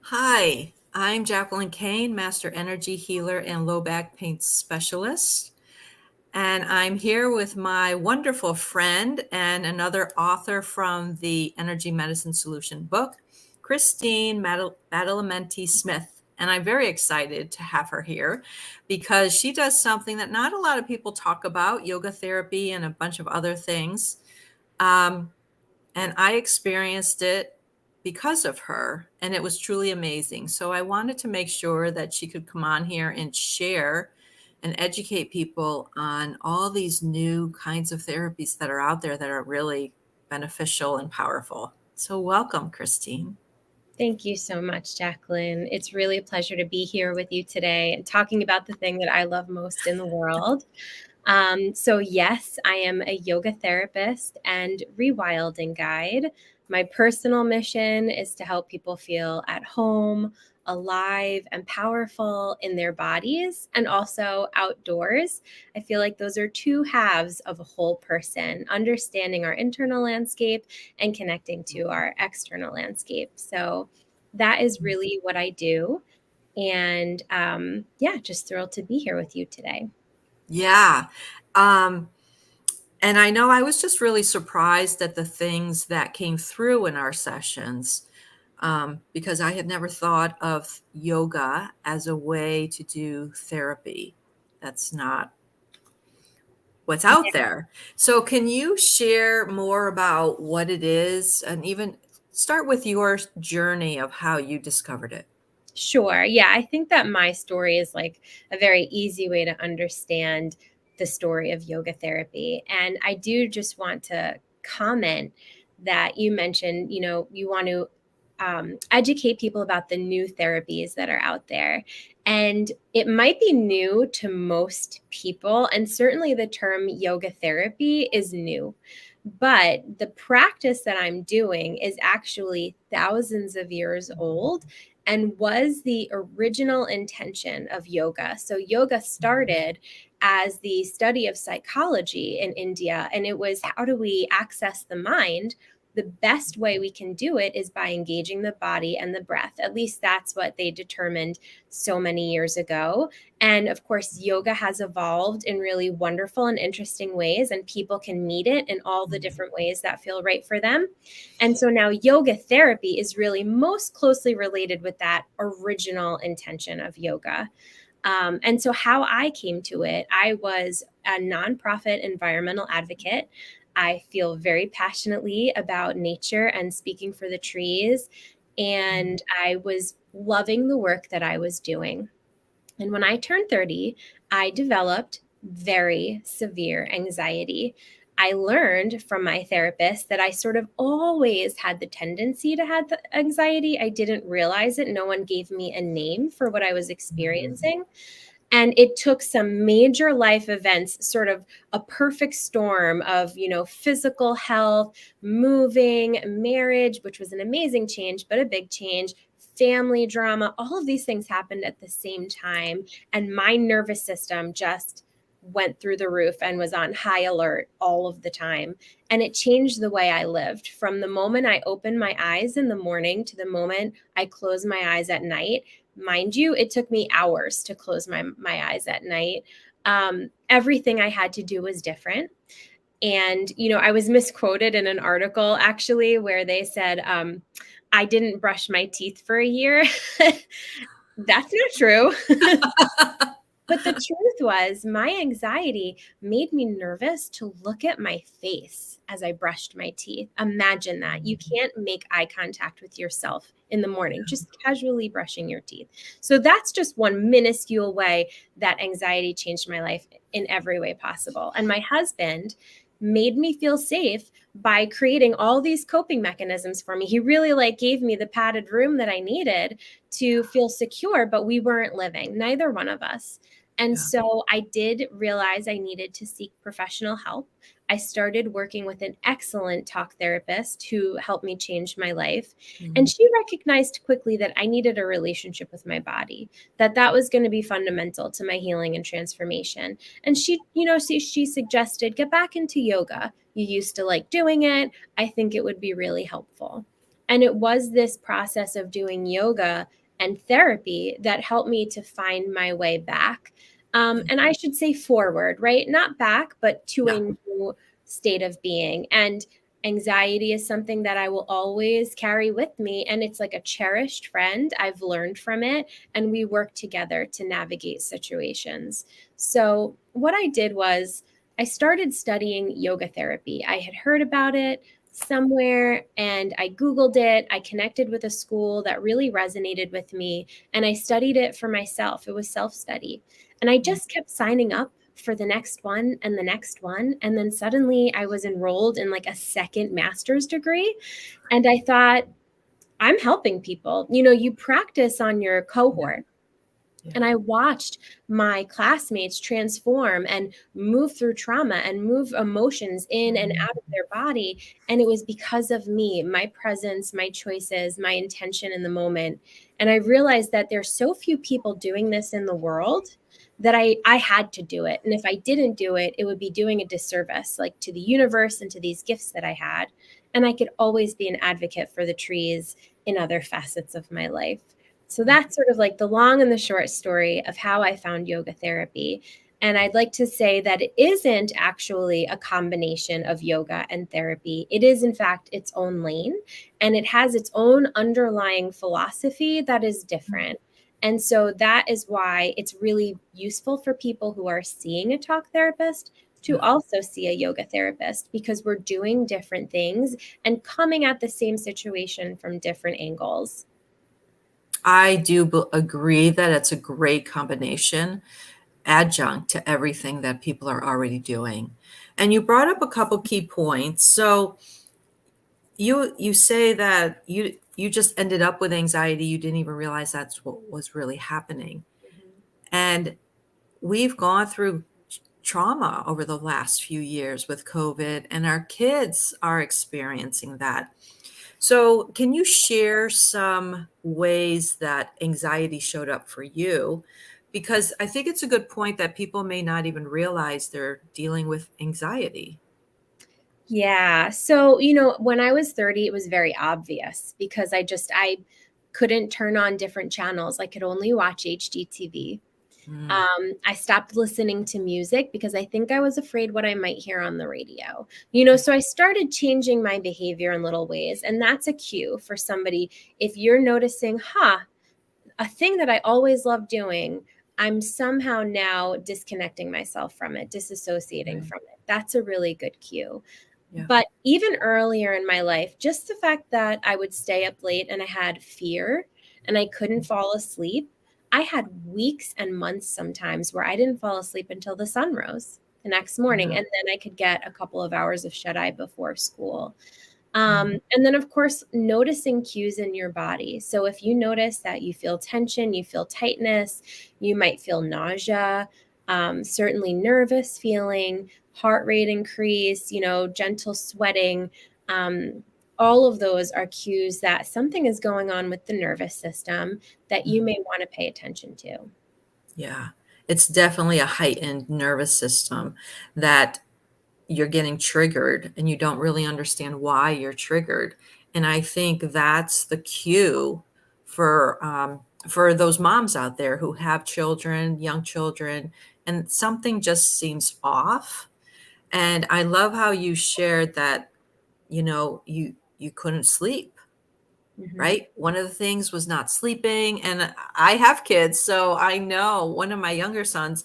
Hi, I'm Jacqueline Kane, Master Energy Healer and Low Back Pain Specialist. And I'm here with my wonderful friend and another author from the Energy Medicine Solution book, Christine Badalamenti Smith. And I'm very excited to have her here because she does something that not a lot of people talk about, yoga therapy and a bunch of other things. Um, and I experienced it because of her, and it was truly amazing. So I wanted to make sure that she could come on here and share and educate people on all these new kinds of therapies that are out there that are really beneficial and powerful. So welcome, Christine. Thank you so much, Jacqueline. It's really a pleasure to be here with you today and talking about the thing that I love most in the world. Yes, I am a yoga therapist and rewilding guide. My personal mission is to help people feel at home, alive, and powerful in their bodies and also outdoors. I feel like those are two halves of a whole person, understanding our internal landscape and connecting to our external landscape. So that is really what I do. And just thrilled to be here with you today. Yeah. Um, and I know I was just really surprised at the things that came through in our sessions, because I had never thought of yoga as a way to do therapy. That's not what's out there. So, can you share more about what it is and even start with your journey of how you discovered it? Sure. Yeah, I think that my story is like a very easy way to understand the story of yoga therapy. And I do just want to comment that you mentioned, you want to educate people about the new therapies that are out there. And it might be new to most people. And certainly the term yoga therapy is new. But the practice that I'm doing is actually thousands of years old and was the original intention of yoga. So, yoga started as the study of psychology in India, and it was how do we access the mind? The best way we can do it is by engaging the body and the breath. At least that's what they determined so many years ago. And of course, yoga has evolved in really wonderful and interesting ways, and people can meet it in all the different ways that feel right for them. And so now yoga therapy is really most closely related with that original intention of yoga. And so, how I came to it, I was a nonprofit environmental advocate. I feel very passionately about nature and speaking for the trees. And I was loving the work that I was doing. And when I turned 30, I developed very severe anxiety. I learned from my therapist that I sort of always had the tendency to have the anxiety. I didn't realize it. No one gave me a name for what I was Mhm. experiencing. And it took some major life events, sort of a perfect storm of, physical health, moving, marriage, which was an amazing change, but a big change, family drama, all of these things happened at the same time. And my nervous system just went through the roof and was on high alert all of the time. And it changed the way I lived from the moment I opened my eyes in the morning to the moment I closed my eyes at night. Mind you, it took me hours to close my eyes at night. Everything I had to do was different. And, I was misquoted in an article actually where they said, I didn't brush my teeth for a year. That's not true. But the truth was, my anxiety made me nervous to look at my face as I brushed my teeth. Imagine that. You can't make eye contact with yourself in the morning, just casually brushing your teeth. So that's just one minuscule way that anxiety changed my life in every way possible. And my husband made me feel safe by creating all these coping mechanisms for me. He really gave me the padded room that I needed to feel secure, but we weren't living, neither one of us. And Yeah. so I did realize I needed to seek professional help. I started working with an excellent talk therapist who helped me change my life. And Mhm. she recognized quickly that I needed a relationship with my body, that was going to be fundamental to my healing and transformation. And she suggested get back into yoga. You used to like doing it. I think it would be really helpful. And it was this process of doing yoga and therapy that helped me to find my way back. And I should say forward, right? Not back, but to a Yeah. new state of being. And anxiety is something that I will always carry with me. And it's like a cherished friend. I've learned from it, and we work together to navigate situations. So, what I did was I started studying yoga therapy. I had heard about it somewhere and I Googled it. I connected with a school that really resonated with me and I studied it for myself. It was self study. And I just kept signing up for the next one and the next one. And then suddenly I was enrolled in like a second master's degree. And I thought, I'm helping people. You practice on your Yeah. cohort. Yeah. And I watched my classmates transform and move through trauma and move emotions in and out of their body. And it was because of me, my presence, my choices, my intention in the moment. And I realized that there's so few people doing this in the world that I had to do it. And if I didn't do it, it would be doing a disservice, like to the universe and to these gifts that I had. And I could always be an advocate for the trees in other facets of my life. So that's sort of like the long and the short story of how I found yoga therapy. And I'd like to say that it isn't actually a combination of yoga and therapy. It is, in fact, its own lane, and it has its own underlying philosophy that is different. And so that is why it's really useful for people who are seeing a talk therapist to Yeah. also see a yoga therapist, because we're doing different things and coming at the same situation from different angles. I do agree that it's a great combination, adjunct to everything that people are already doing. And you brought up a couple key points. So you say that you just ended up with anxiety. You didn't even realize that's what was really happening. And we've gone through trauma over the last few years with COVID, and our kids are experiencing that. So, can you share some ways that anxiety showed up for you? Because I think it's a good point that people may not even realize they're dealing with anxiety. Yeah. So, when I was 30, it was very obvious because I couldn't turn on different channels. I could only watch HGTV. Mm, I stopped listening to music because I think I was afraid what I might hear on the radio. So I started changing my behavior in little ways. And that's a cue for somebody. If you're noticing, a thing that I always loved doing, I'm somehow now disconnecting myself from it, disassociating right. from it. That's a really good cue. Yeah. But even earlier in my life, just the fact that I would stay up late and I had fear and I couldn't fall asleep, I had weeks and months sometimes where I didn't fall asleep until the sun rose the next morning. Yeah. And then I could get a couple of hours of shut eye before school. Mm, And then, of course, noticing cues in your body. So if you notice that you feel tension, you feel tightness, you might feel nausea, certainly nervous feeling, heart rate increase, gentle sweating. All of those are cues that something is going on with the nervous system that you mm, may want to pay attention to. yeah. It's definitely a heightened nervous system that you're getting triggered and you don't really understand why you're triggered. And I think that's the cue for those moms out there who have children, young children, and something just seems off. And I love how you shared that, you couldn't sleep, Hmm. right? One of the things was not sleeping, and I have kids, so I know one of my younger sons,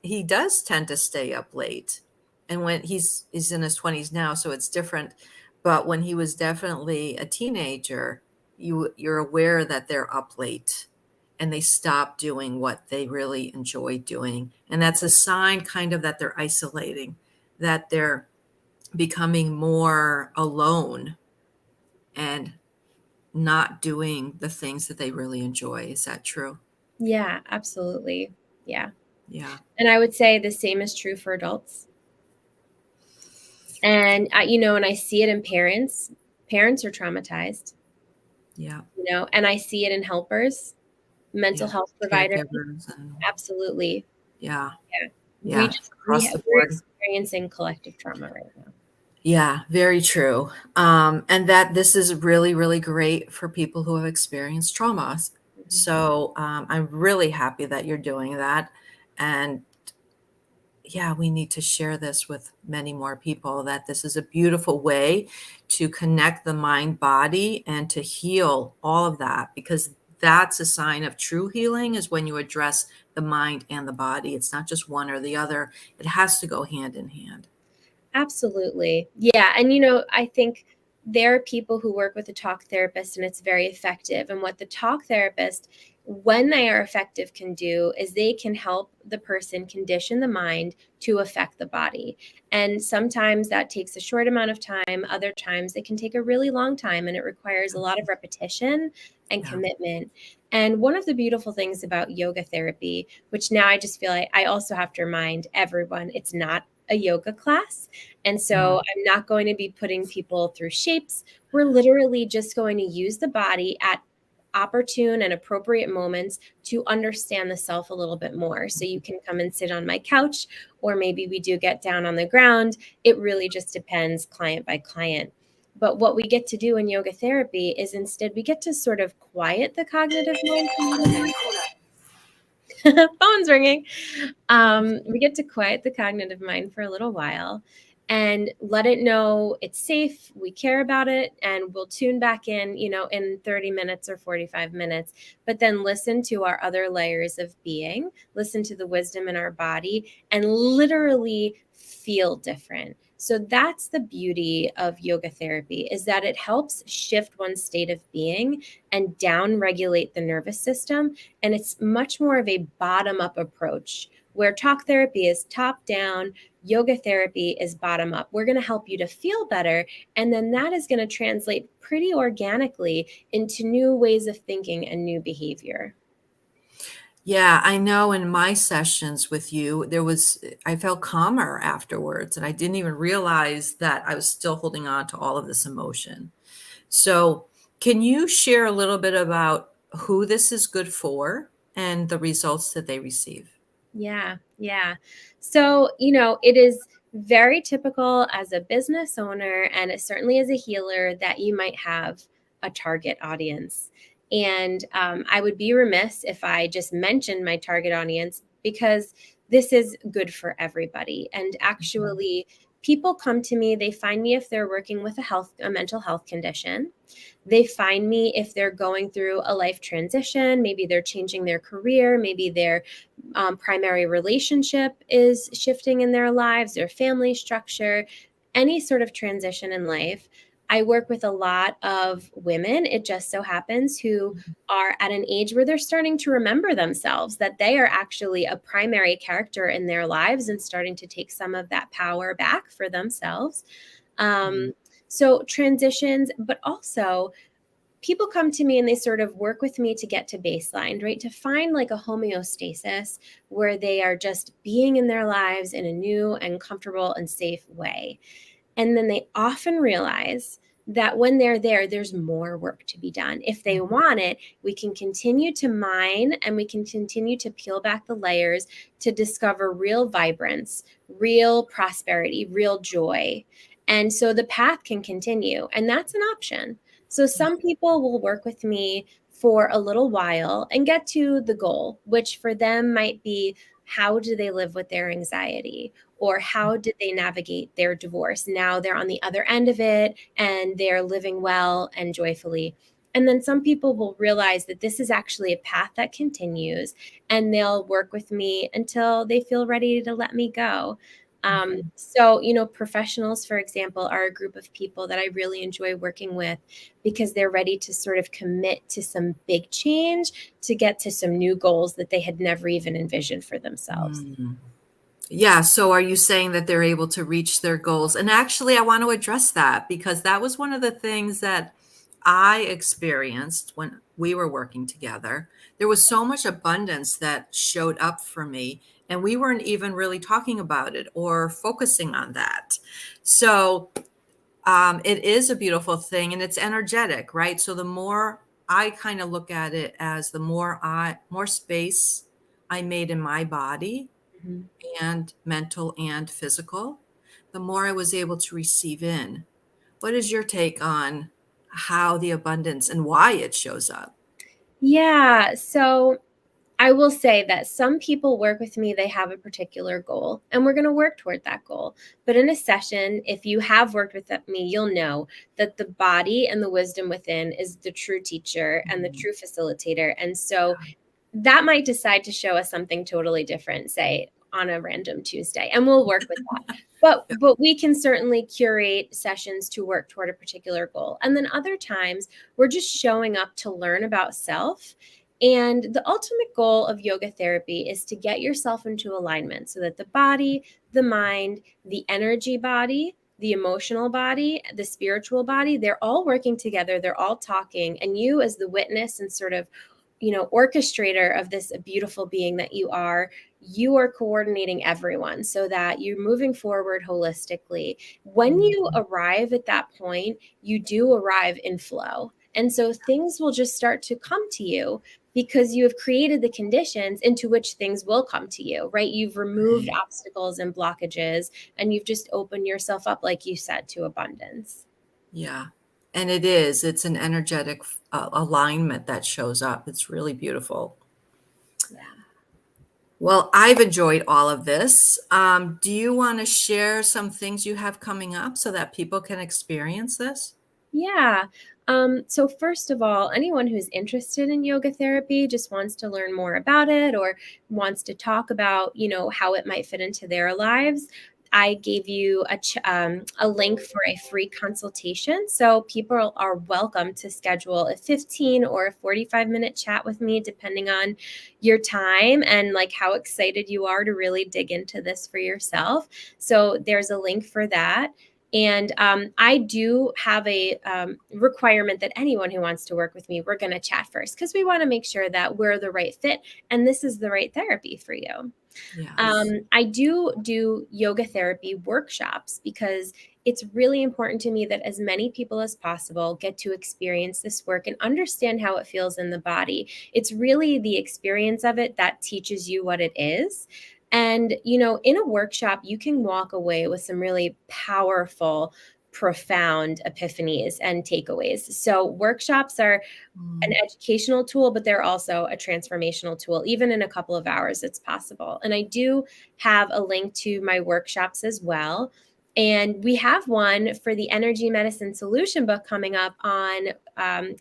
he does tend to stay up late. And when he's in his 20s now, so it's different. But when he was definitely a teenager, you're aware that they're up late and they stop doing what they really enjoy doing. And that's a sign kind of that they're isolating, that they're becoming more alone and not doing the things that they really enjoy. Is that true? Yeah, absolutely. Yeah. Yeah. And I would say the same is true for adults. And and I see it in parents. Parents are traumatized, Yeah. and I see it in helpers, mental Yeah. health providers. Caregivers and Absolutely. yeah. Yeah. Yeah. Across the We're board. experiencing collective trauma right now. Yeah, very true. And that this is really, really great for people who have experienced traumas. Mhm. So I'm really happy that you're doing that. And yeah, we need to share this with many more people that this is a beautiful way to connect the mind body and to heal all of that, because that's a sign of true healing is when you address the mind and the body. It's not just one or the other, it has to go hand in hand. Absolutely. Yeah. And, I think there are people who work with a talk therapist and it's very effective. And what the talk therapist, when they are effective, can do is they can help the person condition the mind to affect the body. And sometimes that takes a short amount of time. Other times it can take a really long time and it requires a lot of repetition and Yeah. commitment. And one of the beautiful things about yoga therapy, which now I just feel like I also have to remind everyone, it's not a yoga class. And so Mm. I'm not going to be putting people through shapes. We're literally just going to use the body at opportune and appropriate moments to understand the self a little bit more. So you can come and sit on my couch, or maybe we do get down on the ground. It really just depends client by client. But what we get to do in yoga therapy is instead we get to sort of quiet the cognitive mind for a little bit. Phone's ringing. We get to quiet the cognitive mind for a little while and let it know it's safe, we care about it, and we'll tune back in, in 30 minutes or 45 minutes, but then listen to our other layers of being, listen to the wisdom in our body, and literally feel different. So that's the beauty of yoga therapy, is that it helps shift one's state of being and down regulate the nervous system. And it's much more of a bottom up approach, where talk therapy is top down, yoga therapy is bottom up. We're going to help you to feel better. And then that is going to translate pretty organically into new ways of thinking and new behavior. Yeah, I know in my sessions with you, I felt calmer afterwards, and I didn't even realize that I was still holding on to all of this emotion. So, can you share a little bit about who this is good for and the results that they receive? Yeah, yeah. So, it is very typical as a business owner and certainly as a healer that you might have a target audience. And I would be remiss if I just mentioned my target audience, because this is good for everybody. And Mhm. actually, people come to me, they find me if they're working with a mental health condition. They find me if they're going through a life transition, maybe they're changing their career, maybe their primary relationship is shifting in their lives, their family structure, any sort of transition in life. I work with a lot of women, it just so happens, who are at an age where they're starting to remember themselves, that they are actually a primary character in their lives and starting to take some of that power back for themselves. Mhm. Um, so transitions, but also people come to me and they sort of work with me to get to baseline, right? To find like a homeostasis where they are just being in their lives in a new and comfortable and safe way. And then they often realize that when they're there, there's more work to be done. If they want it, we can continue to mine and we can continue to peel back the layers to discover real vibrance, real prosperity, real joy. And so the path can continue, and that's an option. So some people will work with me for a little while and get to the goal, which for them might be, how do they live with their anxiety? Or how did they navigate their divorce? Now they're on the other end of it and they're living well and joyfully. And then some people will realize that this is actually a path that continues, and they'll work with me until they feel ready to let me go. Mhm. So, professionals, for example, are a group of people that I really enjoy working with because they're ready to sort of commit to some big change to get to some new goals that they had never even envisioned for themselves. Mm. Yeah, so are you saying that they're able to reach their goals? And actually, I want to address that because that was one of the things that I experienced when we were working together. There was so much abundance that showed up for me, and we weren't even really talking about it or focusing on that. So, it is a beautiful thing and it's energetic, right? So the more I kind of look at it as more space I made in my body Mhm. and mental and physical, the more I was able to receive in. What is your take on how the abundance and why it shows up? Yeah. So I will say that some people work with me, they have a particular goal, and we're going to work toward that goal. But in a session, if you have worked with me, you'll know that the body and the wisdom within is the true teacher and the Mhm. true facilitator. And so that might decide to show us something totally different, say on a random Tuesday, and we'll work with that. Yeah. But we can certainly curate sessions to work toward a particular goal. And then other times we're just showing up to learn about self. And the ultimate goal of yoga therapy is to get yourself into alignment so that the body, the mind, the energy body, the emotional body, the spiritual body, they're all working together, they're all talking, and you as the witness and sort of orchestrator of this beautiful being that you are coordinating everyone so that you're moving forward holistically. When you Mhm. arrive at that point, you do arrive in flow. And so things will just start to come to you because you have created the conditions into which things will come to you, right? You've removed Right. obstacles and blockages, and you've just opened yourself up, like you said, to abundance. Yeah. And it's an energetic alignment that shows up. It's really beautiful. Yeah. Well, I've enjoyed all of this. Do you want to share some things you have coming up so that people can experience this? Yeah. So first of all, anyone who's interested in yoga therapy just wants to learn more about it or wants to talk about, how it might fit into their lives. I gave you a link for a free consultation. So people are welcome to schedule a 15 or a 45-minute chat with me, depending on your time and like how excited you are to really dig into this for yourself. So there's a link for that. And I do have a requirement that anyone who wants to work with me, we're going to chat first because we want to make sure that we're the right fit and this is the right therapy for you. Yes. I do yoga therapy workshops because it's really important to me that as many people as possible get to experience this work and understand how it feels in the body. It's really the experience of it that teaches you what it is. And, in a workshop, you can walk away with some really powerful, profound epiphanies and takeaways. So, workshops are an Mm. educational tool, but they're also a transformational tool. Even in a couple of hours, it's possible. And I do have a link to my workshops as well. And we have one for the Energy Medicine Solution book coming up on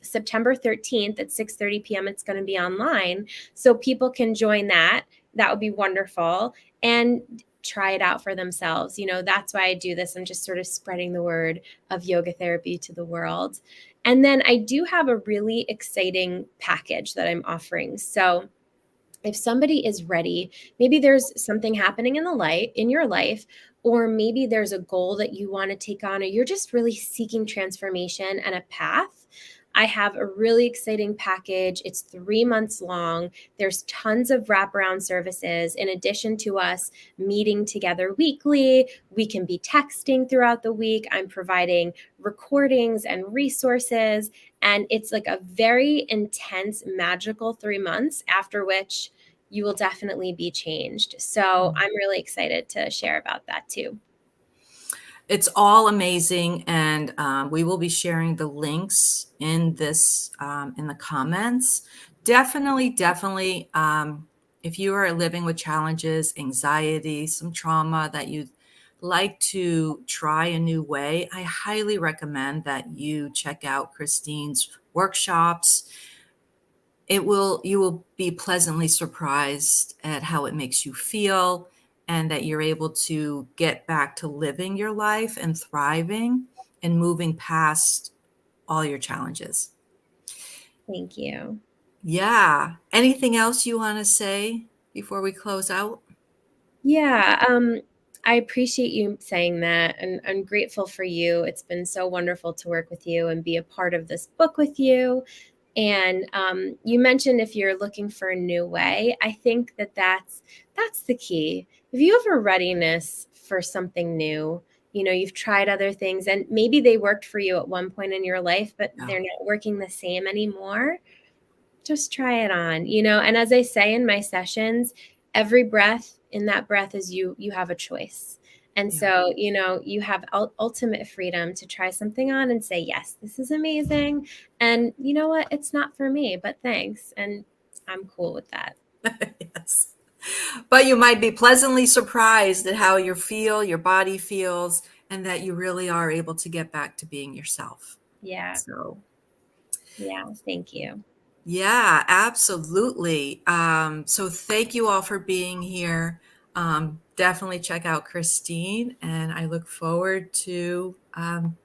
September 13th at 6:30 p.m. It's going to be online. So people can join that. That would be wonderful. And try it out for themselves. That's why I do this. I'm just sort of spreading the word of yoga therapy to the world. And then I do have a really exciting package that I'm offering. So if somebody is ready, maybe there's something happening in your life, or maybe there's a goal that you want to take on, or you're just really seeking transformation and a path. I have a really exciting package. It's 3 months long. There's tons of wraparound services. In addition to us meeting together weekly, we can be texting throughout the week. I'm providing recordings and resources. And it's like a very intense, magical 3 months after which you will definitely be changed. So I'm really excited to share about that too. It's all amazing, and we will be sharing the links in in the comments. Definitely, definitely. If you are living with challenges, anxiety, some trauma that you'd like to try a new way, I highly recommend that you check out Christine's workshops. You will be pleasantly surprised at how it makes you feel and that you're able to get back to living your life and thriving and moving past all your challenges. Thank you. Yeah. Anything else you want to say before we close out? Yeah, I appreciate you saying that, and I'm grateful for you. It's been so wonderful to work with you and be a part of this book with you. And you mentioned if you're looking for a new way, I think that that's the key. If you have a readiness for something new, you've tried other things and maybe they worked for you at one point in your life, but Yeah. they're not working the same anymore. Just try it on, and as I say in my sessions, every breath in that breath is you have a choice. And Yeah. so, you have ultimate freedom to try something on and say, yes, this is amazing. And you know what? It's not for me, but thanks. And I'm cool with that. Yes. But you might be pleasantly surprised at how your body feels, and that you really are able to get back to being yourself. Yeah. So, Yeah. Thank you. yeah, absolutely. So thank you all for being here. Definitely check out Christine, and I look forward to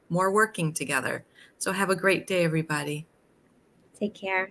more working together. So have a great day, everybody. Take care.